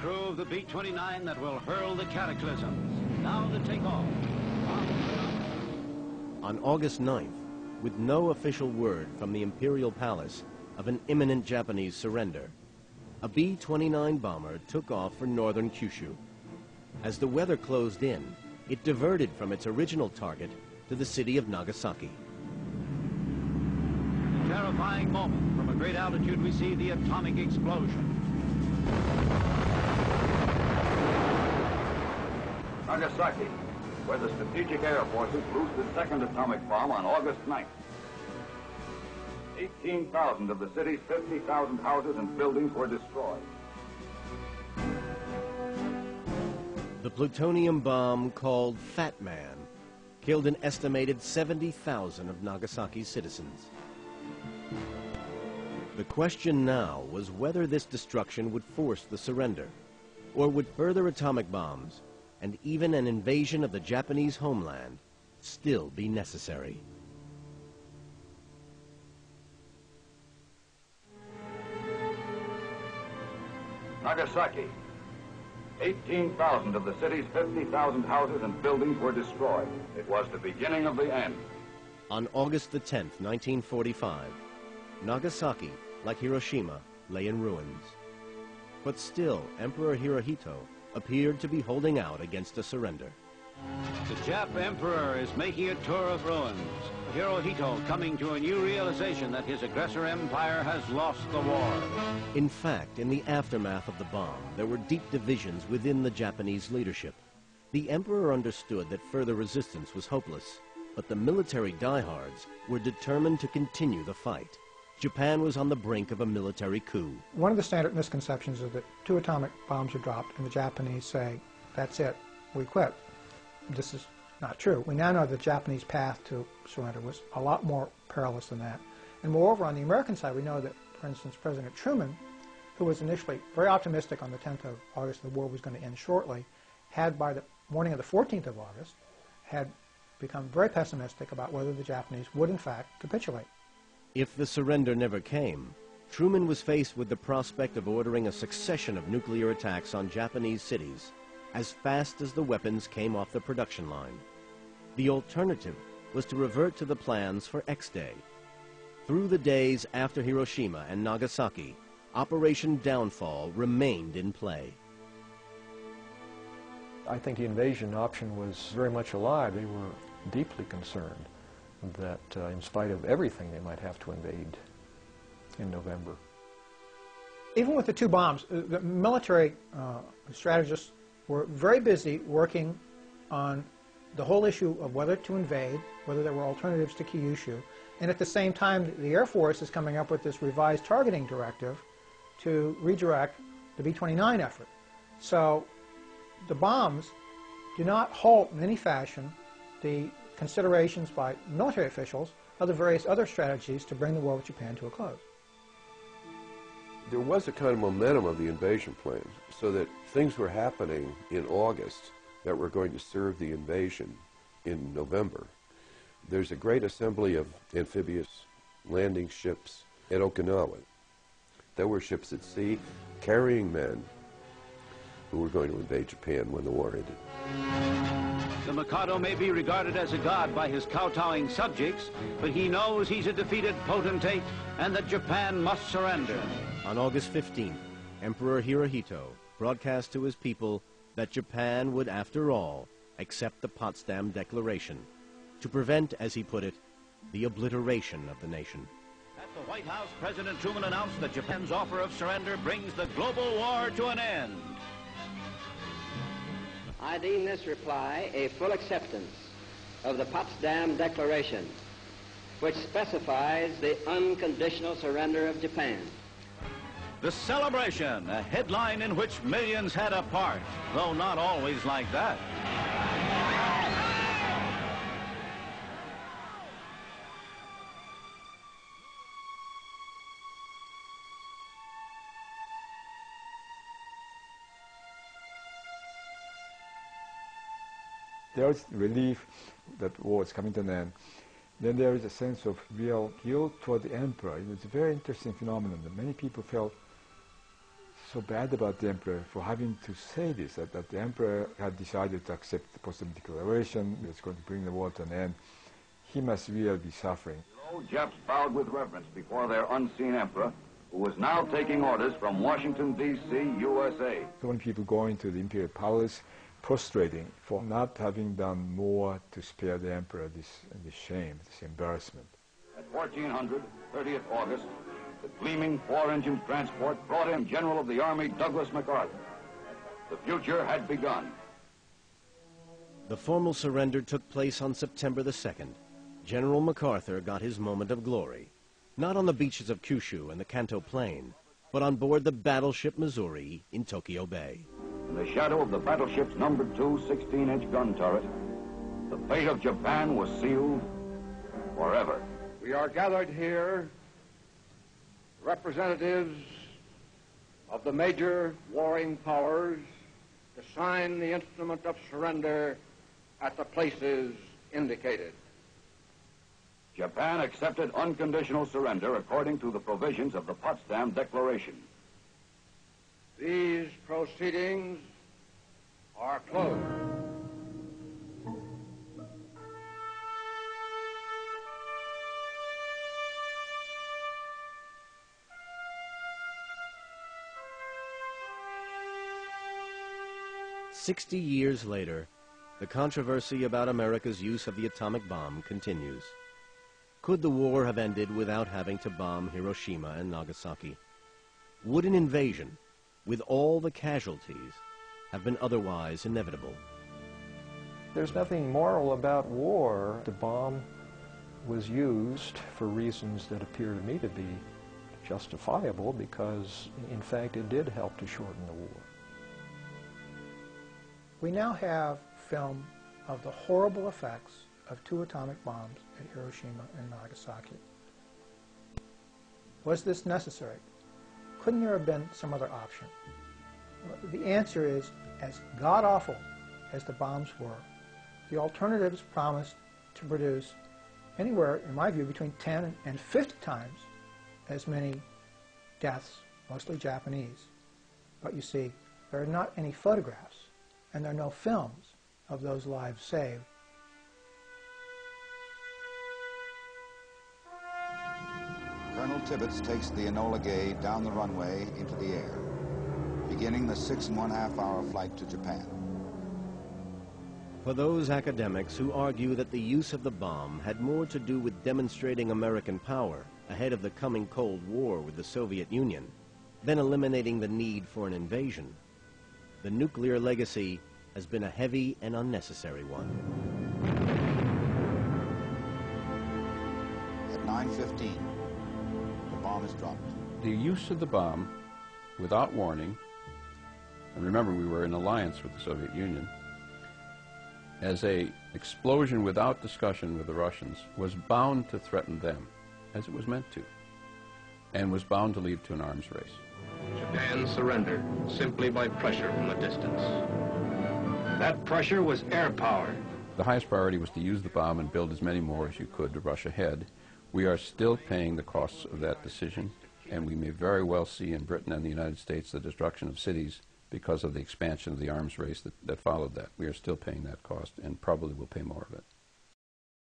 crew of the B-29 that will hurl the cataclysm. Now to take off. On August 9th, with no official word from the Imperial Palace of an imminent Japanese surrender, a B-29 bomber took off for northern Kyushu. As the weather closed in, it diverted from its original target to the city of Nagasaki. A terrifying moment. From a great altitude, we see the atomic explosion. Nagasaki, where the Strategic Air Forces loosed the second atomic bomb on August 9th. 18,000 of the city's 50,000 houses and buildings were destroyed. The plutonium bomb, called Fat Man, killed an estimated 70,000 of Nagasaki's citizens. The question now was whether this destruction would force the surrender, or would further atomic bombs and even an invasion of the Japanese homeland still be necessary. Nagasaki. 18,000 of the city's 50,000 houses and buildings were destroyed. It was the beginning of the end. On August the 10th, 1945, Nagasaki, like Hiroshima, lay in ruins. But still, Emperor Hirohito appeared to be holding out against a surrender. The Jap Emperor is making a tour of ruins. Hirohito coming to a new realization that his aggressor empire has lost the war. In fact, in the aftermath of the bomb, there were deep divisions within the Japanese leadership. The emperor understood that further resistance was hopeless, but the military diehards were determined to continue the fight. Japan was on the brink of a military coup. One of the standard misconceptions is that 2 atomic bombs are dropped and the Japanese say, that's it, we quit. This is not true. We now know the Japanese path to surrender was a lot more perilous than that. And moreover, on the American side, we know that, for instance, President Truman, who was initially very optimistic on the 10th of August the war was going to end shortly, had by the morning of the 14th of August, had become very pessimistic about whether the Japanese would in fact capitulate. If the surrender never came, Truman was faced with the prospect of ordering a succession of nuclear attacks on Japanese cities as fast as the weapons came off the production line. The alternative was to revert to the plans for X-Day. Through the days after Hiroshima and Nagasaki, Operation Downfall remained in play. I think the invasion option was very much alive. They were deeply concerned that in spite of everything, they might have to invade in November. Even with the 2 bombs, the military strategists were very busy working on the whole issue of whether to invade, whether there were alternatives to Kyushu, and at the same time the Air Force is coming up with this revised targeting directive to redirect the B-29 effort. So the bombs do not halt in any fashion the considerations by military officials of the various other strategies to bring the war with Japan to a close. There was a kind of momentum of the invasion plans, so that things were happening in August that were going to serve the invasion in November. There's a great assembly of amphibious landing ships at Okinawa. There were ships at sea carrying men who were going to invade Japan when the war ended. The Mikado may be regarded as a god by his kowtowing subjects, but he knows he's a defeated potentate and that Japan must surrender. On August 15th, Emperor Hirohito broadcast to his people that Japan would, after all, accept the Potsdam Declaration to prevent, as he put it, the obliteration of the nation. At the White House, President Truman announced that Japan's offer of surrender brings the global war to an end. I deem this reply a full acceptance of the Potsdam Declaration, which specifies the unconditional surrender of Japan. The celebration, a headline in which millions had a part, though not always like that. There is relief that war is coming to an end. Then there is a sense of real guilt toward the emperor. It was a very interesting phenomenon that many people felt so bad about the emperor for having to say this, that the emperor had decided to accept the Potsdam Declaration, it was going to bring the war to an end. He must really be suffering. Below, Japs bowed with reverence before their unseen emperor, who was now taking orders from Washington, D.C., USA. So many people going to the imperial palace, prostrating for not having done more to spare the emperor this shame, this embarrassment. At 1400, 30th August, the gleaming four-engine transport brought in General of the Army Douglas MacArthur. The future had begun. The formal surrender took place on September the 2nd. General MacArthur got his moment of glory, not on the beaches of Kyushu and the Kanto Plain, but on board the battleship Missouri in Tokyo Bay. In the shadow of the battleship's No. 2 16-inch gun turret, the fate of Japan was sealed forever. We are gathered here, representatives of the major warring powers, to sign the instrument of surrender at the places indicated. Japan accepted unconditional surrender according to the provisions of the Potsdam Declaration. These proceedings are closed. "60 years later, the controversy about America's use of the atomic bomb continues. Could the war have ended without having to bomb Hiroshima and Nagasaki? Would an invasion, with all the casualties, have been otherwise inevitable? There's nothing moral about war. The bomb was used for reasons that appear to me to be justifiable because, in fact, it did help to shorten the war. We now have film of the horrible effects of 2 atomic bombs at Hiroshima and Nagasaki. Was this necessary? Couldn't there have been some other option? Well, the answer is, as god-awful as the bombs were, the alternatives promised to produce anywhere, in my view, between 10 and 50 times as many deaths, mostly Japanese. But you see, there are not any photographs, and there are no films of those lives saved. Colonel Tibbets takes the Enola Gay down the runway into the air, beginning the 6.5-hour flight to Japan. For those academics who argue that the use of the bomb had more to do with demonstrating American power ahead of the coming Cold War with the Soviet Union than eliminating the need for an invasion, the nuclear legacy has been a heavy and unnecessary one. At 9:15, the bomb is dropped. The use of the bomb without warning, and remember we were in alliance with the Soviet Union, as an explosion without discussion with the Russians was bound to threaten them, as it was meant to, and was bound to lead to an arms race. Japan surrendered simply by pressure from a distance. That pressure was air power. The highest priority was to use the bomb and build as many more as you could to rush ahead. We are still paying the costs of that decision, and we may very well see in Britain and the United States the destruction of cities because of the expansion of the arms race that followed that. We are still paying that cost and probably will pay more of it.